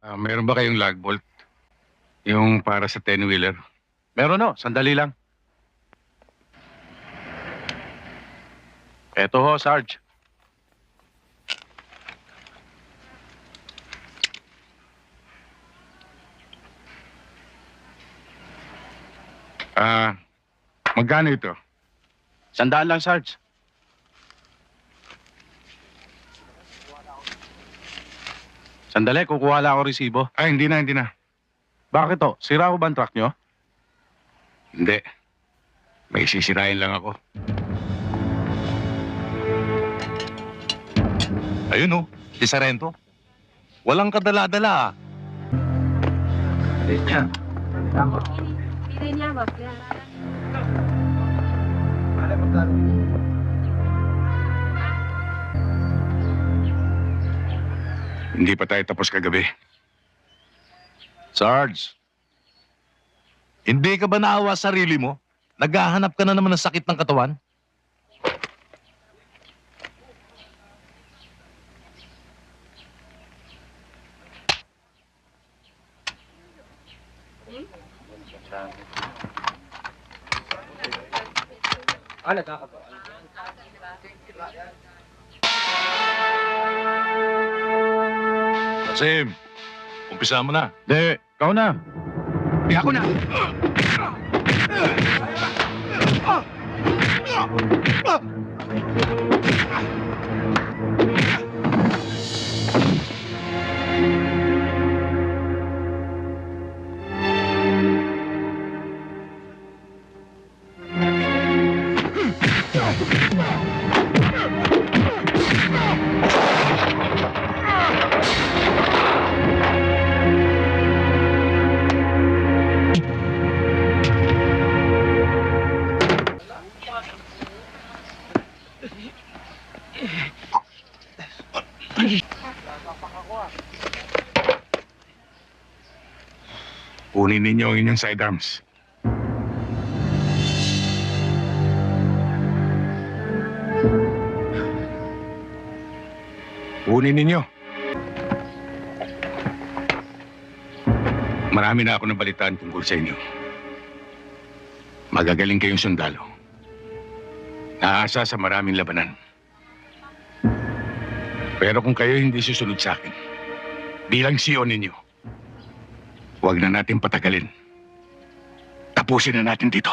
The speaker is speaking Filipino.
Meron ba kayong lagbolt? Yung para sa 10-wheeler? Meron no, sandali lang. Eto ho, Sarge. Magkano ito? 100 lang, Sarge. Sandali, kukuha lang ako resibo. Hindi na. Bakit to? Sira ko ba ang truck nyo? Hindi. May sisirain lang ako. Ayun oh, si Sarento. Walang kadala-dala ah. Hindi pa tayo tapos kagabi. Sarge, hindi ka ba naawa sa sarili mo? Naghahanap ka na naman ng sakit ng katawan? Kasim, umpisa mo na. Hindi, ikaw na. Ako na! Kunin ninyo ang inyong sidearms. Kunin ninyo. Marami na ako nabalitaan tungkol sa inyo. Magagaling kayong sundalo. Naasa sa maraming labanan. Pero kung kayo hindi susunod sa akin, bilang CEO ninyo, huwag na natin patagalin. Tapusin na natin dito.